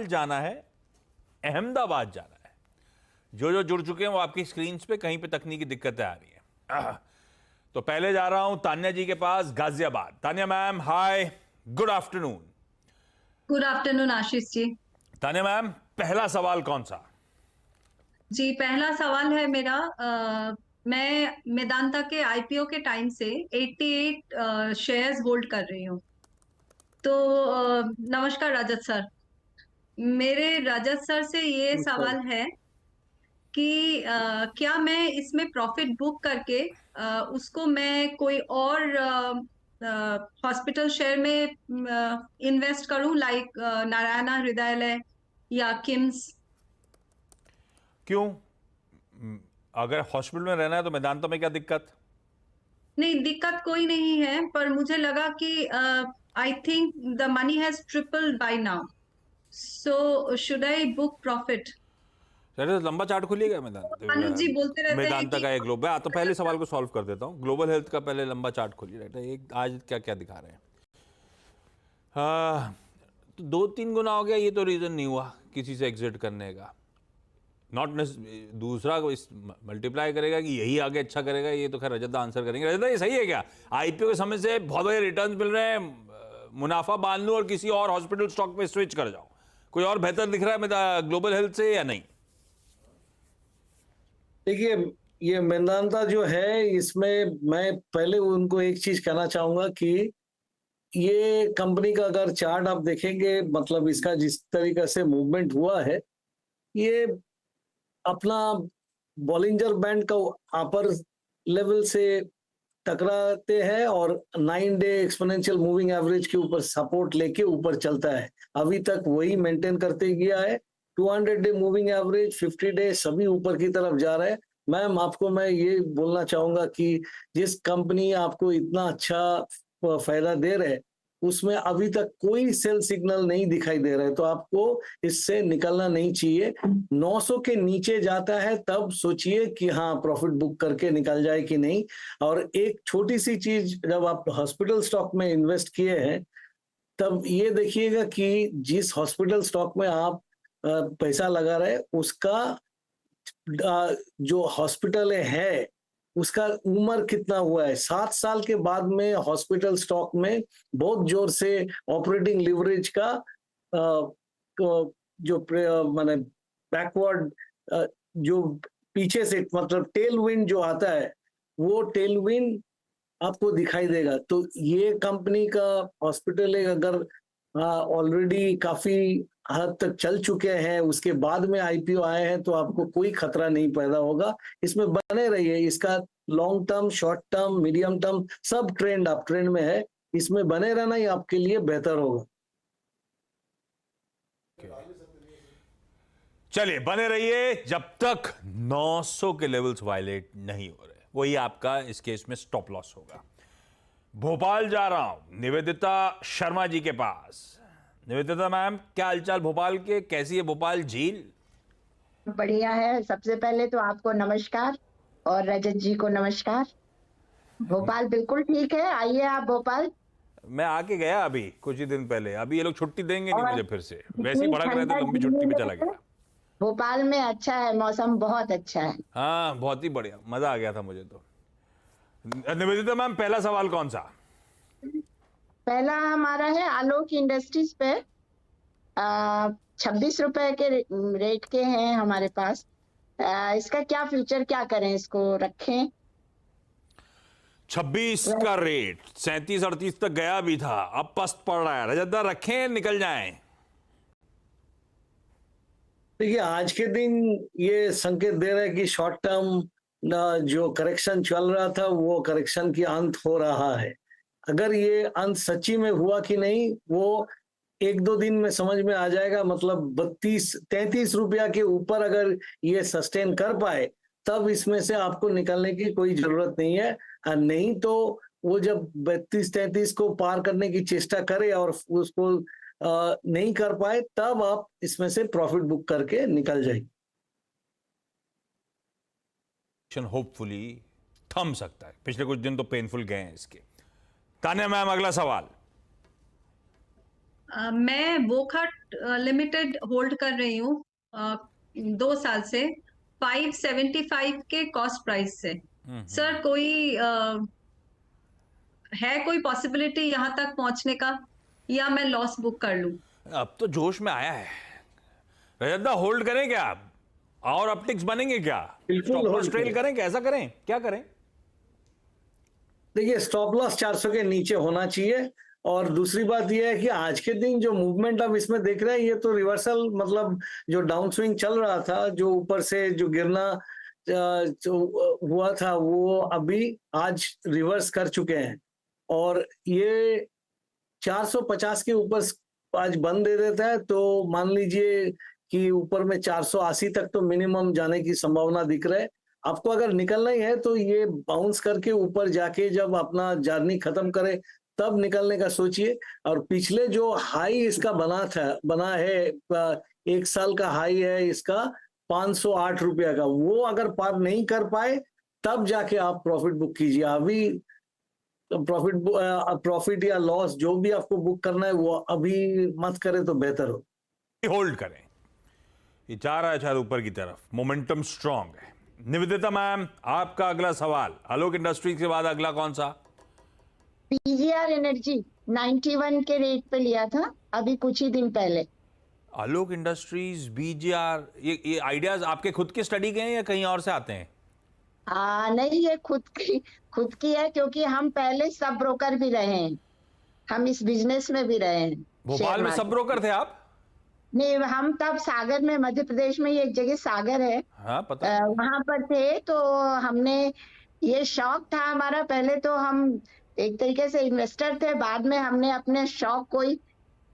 जाना है, अहमदाबाद जाना है। जो जुड़ चुके हैं वो आपकी स्क्रीन पे कहीं पे तकनीकी दिक्कतें आ रही हैं। तो पहले जा रहा हूं तान्या जी के पास, गाजियाबाद। तान्या मैम, हाय, good afternoon. Good afternoon Ashish ji. Tanya ma'am, पहला सवाल कौन सा? जी, पहला सवाल है मेरा। मैं मेदांता के आईपीओ के टाइम से 88 शेयर्स होल्ड कर रही हूँ। तो नमस्कार रजत सर। मेरे रजत सर से ये नमस्कार। सवाल है कि क्या मैं इसमें प्रॉफिट बुक करके उसको मैं कोई और हॉस्पिटल शेयर में इन्वेस्ट करूं, लाइक नारायणा हृदयालय या किम्स? क्यों? अगर हॉस्पिटल में रहना है तो मेदांता में क्या दिक्कत? नहीं, दिक्कत कोई नहीं है, पर मुझे लगा कि I think the money has tripled by now, so should I book profit? तो लंबा चार्ट खोलिएगा अनुज जी बोलते रहते हैं मेदांता कि का एक ग्लोबल। तो पहले सवाल को सॉल्व कर देता हूँ। ग्लोबल हेल्थ का पहले लंबा चार्ट खोलिए। राइट, एक आज क्या क्या दिखा रहे हैं। तो 2-3 गुना हो गया, ये तो रीजन नहीं हुआ किसी से एग्जिट करने का। नॉट दूसरा मल्टीप्लाई करेगा कि यही आगे अच्छा करेगा, ये तो खैर रजत आंसर करेंगे। रजत, ये सही है क्या? आईपीओ के समय से बहुत बड़े रिटर्न मिल रहे हैं, मुनाफा बांध लो और किसी और हॉस्पिटल स्टॉक पे स्विच कर जाओ। कोई और बेहतर दिख रहा है ग्लोबल हेल्थ से या नहीं? देखिए, ये मेदांता जो है, इसमें मैं पहले उनको एक चीज कहना चाहूंगा कि ये कंपनी का अगर चार्ट आप देखेंगे, मतलब इसका जिस तरीके से मूवमेंट हुआ है, ये अपना बॉलिंजर बैंड का अपर लेवल से टकराते हैं और 9 डे एक्सपोनेंशियल मूविंग एवरेज के ऊपर सपोर्ट लेके ऊपर चलता है। अभी तक वही मेंटेन करते गया है। 200 डे मूविंग एवरेज, 50 डे सभी ऊपर की तरफ जा रहे हैं। मैम, आपको मैं ये बोलना चाहूंगा कि जिस कंपनी आपको इतना अच्छा फायदा दे रहे हैं, उसमें अभी तक कोई सेल सिग्नल नहीं दिखाई दे रहा है, तो आपको इससे निकलना नहीं चाहिए। 900 के नीचे जाता है तब सोचिए कि हाँ, प्रॉफिट बुक करके निकल जाए कि नहीं। और एक छोटी सी चीज, जब आप हॉस्पिटल स्टॉक में इन्वेस्ट किए हैं, तब ये देखिएगा कि जिस हॉस्पिटल स्टॉक में आप पैसा लगा रहे हैं, उसका जो हॉस्पिटल है उसका उम्र कितना हुआ है। 7 साल के बाद में हॉस्पिटल स्टॉक में बहुत जोर से ऑपरेटिंग लिवरेज का जो माने बैकवर्ड, जो पीछे से मतलब टेल विंड जो आता है, वो टेल विंड आपको दिखाई देगा। तो ये कंपनी का हॉस्पिटल है, अगर ऑलरेडी काफी हद तक चल चुके हैं, उसके बाद में आईपीओ आए हैं, तो आपको कोई खतरा नहीं पैदा होगा। इसमें बने रहिए। इसका long term, short term, medium term सब ट्रेंड आप ट्रेंड में है, इसमें बने रहना ही आपके लिए बेहतर होगा। चलिए, बने रहिए जब तक 900 के लेवल्स वायलेट नहीं हो रहे। वही आपका इस केस में स्टॉप लॉस होगा। भोपाल जा रहा हूं निवेदिता शर्मा जी के पास। निवेदिता मैम, क्या हालचाल भोपाल के? कैसी है भोपाल झील? बढ़िया है। सबसे पहले तो आपको नमस्कार और रजत जी को नमस्कार। भोपाल बिल्कुल ठीक है, आइए आप भोपाल। मैं आके गया अभी कुछ ही दिन पहले। अभी ये लोग छुट्टी देंगे नहीं और मुझे फिर से। वैसे ही भड़क रहे थे, लंबी छुट्टी पे चला गया। भोपाल में अच्छा है, मौसम बहुत अच्छा है। हाँ, बहुत ही बढ़िया, मजा आ गया था मुझे तो। निवेदिता मैम, पहला सवाल कौन सा? पहला हमारा है आलोक इंडस्ट्रीज पे। 26 रुपए के रेट के हैं हमारे पास। इसका क्या फ्यूचर, क्या करें, इसको रखें? 26 का रेट 37-38 तक गया भी था, अब पस्त पड़ रहा है। रजतदा, रखें निकल जाएं? देखिए, आज के दिन ये संकेत दे रहा है कि शॉर्ट टर्म जो करेक्शन चल रहा था, वो करेक्शन की अंत हो रहा है। अगर ये अंत सच्ची में हुआ कि नहीं, वो 1-2 दिन में समझ में आ जाएगा। मतलब 32-33 रुपया के ऊपर अगर ये सस्टेन कर पाए, तब इसमें से आपको निकलने की कोई जरूरत नहीं है। नहीं तो वो जब 32-33 को पार करने की चेष्टा करे और उसको नहीं कर पाए, तब आप इसमें से प्रॉफिट बुक करके निकल जाएगी। होपफुली थम सकता है। पिछले कुछ दिन तो पेनफुल गए हैं इसके। तान्या मैम, अगला सवाल। मैं वोकहार्ट लिमिटेड होल्ड कर रही हूँ 2 साल से 575 के कॉस्ट प्राइस से। सर कोई है कोई पॉसिबिलिटी यहाँ तक पहुंचने का, या मैं लॉस बुक कर लूं? अब तो जोश में आया है रजत, होल्ड करें क्या और अपटिक्स बनेंगे क्या? बिल्कुल स्टॉप लॉस hold ट्रेल करें। करें, कैसा करें, क्या करें? देखिए स्टॉप लॉस 400 के नीचे होना चाहिए। और दूसरी बात यह है कि आज के दिन जो मूवमेंट आप इसमें देख रहे हैं ये तो रिवर्सल, मतलब जो डाउन स्विंग चल रहा था, जो ऊपर से जो गिरना जो हुआ था, वो अभी आज रिवर्स कर चुके हैं। और ये 450 के ऊपर आज बंद दे देता है तो मान लीजिए कि ऊपर में 480 तक तो मिनिमम जाने की संभावना दिख रहा है। आपको अगर निकलना ही है तो ये बाउंस करके ऊपर जाके जब अपना जर्नी खत्म करे तब निकलने का सोचिए। और पिछले जो हाई इसका बना है 1 साल का हाई है इसका 508 रुपया का, वो अगर पार नहीं कर पाए तब जाके आप प्रॉफिट बुक कीजिए। अभी प्रॉफिट या लॉस जो भी आपको बुक करना है वो अभी मत करें तो बेहतर हो। होल्ड करें, ये जा रहा है शायद ऊपर की तरफ, मोमेंटम स्ट्रांग है। निवेदिता मैम, आपका अगला सवाल, आलोक इंडस्ट्रीज के बाद अगला कौन सा? पीजीआर एनर्जी 91 के रेट पे लिया था अभी कुछ ही दिन पहले। आलोक इंडस्ट्रीज, बीजीआर, ये आइडियाज आपके खुद की स्टडी के हैं या कहीं और से आते हैं? नहीं, ये खुद की है, क्योंकि हम पहले सब ब्रोकर भी रहे हैं, हम इस बिजनेस में भी रहे हैं। भोपाल में सब ब्रोकर थे आप? नहीं, हम तब सागर में, मध्य प्रदेश में एक जगह सागर है, हाँ पता है। वहां पर थे। तो हमने, ये शौक था हमारा, पहले तो हम एक तरीके से इन्वेस्टर थे, बाद में हमने अपने शौक को ही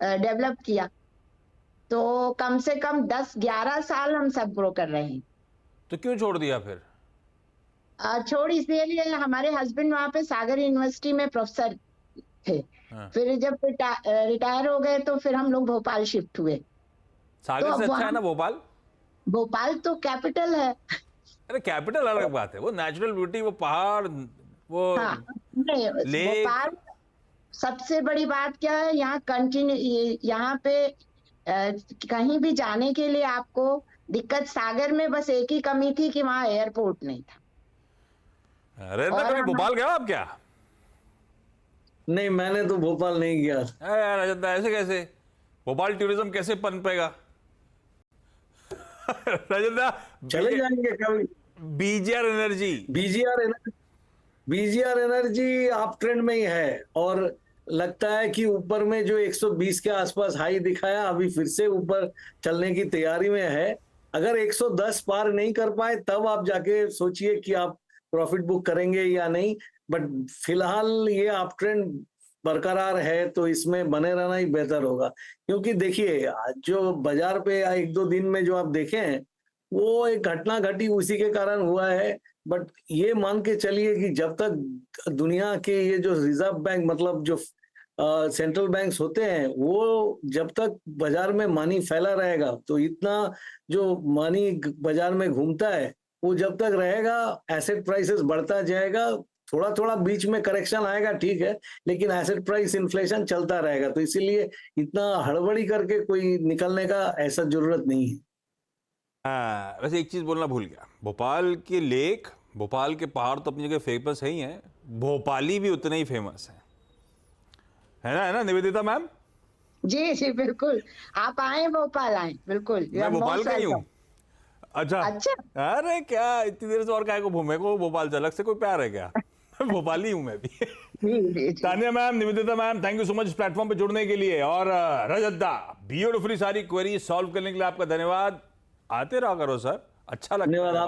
डेवलप किया। तो कम से कम 10-11 साल हम सब ब्रोकर रहे हैं। तो क्यों छोड़ दिया फिर? छोड़ इसलिए हमारे हस्बैंड वहां पे सागर यूनिवर्सिटी में प्रोफेसर थे। हाँ। फिर जब रिटायर हो गए तो फिर हम लोग भोपाल शिफ्ट हुए। सागर तो से अच्छा है ना भोपाल? भोपाल तो कैपिटल है। अरे कैपिटल अलग बात है, वो नेचुरल ब्यूटी, वो पहाड़, वो हाँ, नहीं, लेक। भोपाल सबसे बड़ी बात क्या है, यहाँ यहाँ पे कहीं भी जाने के लिए आपको दिक्कत, सागर में बस एक ही कमी थी कि वहाँ एयरपोर्ट नहीं था। अरे ना, कभी भोपाल गए आप क्या? नहीं, मैंने तो भोपाल नहीं गया। यार अजंता, ऐसे कैसे भोपाल टूरिज्म कैसे पनपेगा? रजंता, चले जाएंगे कभी। बीजीआर एनर्जी, बीजीआर एनर्जी आप ट्रेंड में ही है और लगता है कि ऊपर में जो 120 के आसपास हाई दिखाया अभी फिर से ऊपर चलने की तैयारी में है। अगर 110 पार नहीं कर पाए तब आप जाके सोचिए कि आप प्रॉफिट बुक करेंगे या नहीं। बट फिलहाल ये आप ट्रेंड बरकरार है तो इसमें बने रहना ही बेहतर होगा। क्योंकि देखिए जो बाजार पे 1-2 दिन में जो आप देखे हैं वो एक घटना घटी उसी के कारण हुआ है। बट ये मान के चलिए कि जब तक दुनिया के ये जो रिजर्व बैंक, मतलब जो सेंट्रल बैंक्स होते हैं, वो जब तक बाजार में मनी फैला रहेगा तो इतना जो मनी बाजार में घूमता है वो जब तक रहेगा एसेट प्राइसेस बढ़ता जाएगा। थोड़ा थोड़ा बीच में करेक्शन आएगा, ठीक है, लेकिन एसेट प्राइस इन्फ्लेशन चलता रहेगा। तो इसीलिए इतना हड़बड़ी करके कोई निकलने का ऐसा जरूरत नहीं है। वैसे एक चीज बोलना भूल गया, भोपाल के लेक, भोपाल के पहाड़ तो अपनी जगह फेमस है ही हैं, भोपाली भी उतने ही फेमस हैं, है ना निवेदिता मैम? जी जी बिल्कुल, आप आए भोपाल, आए बिल्कुल। मैं भोपाल का ही हूँ। अच्छा, अरे क्या इतनी देर से और काय को घूमे को, भोपाल से अलग से कोई प्यार है क्या? भोपाली हूँ मैं भी। Tania ma'am, Nivedita ma'am, thank you so much इस प्लेटफॉर्म पे जुड़ने के लिए। और रजत दा, ब्यूटीफुली सारी क्वेरी सॉल्व करने के लिए आपका धन्यवाद। आते रहा करो सर, अच्छा लगता है।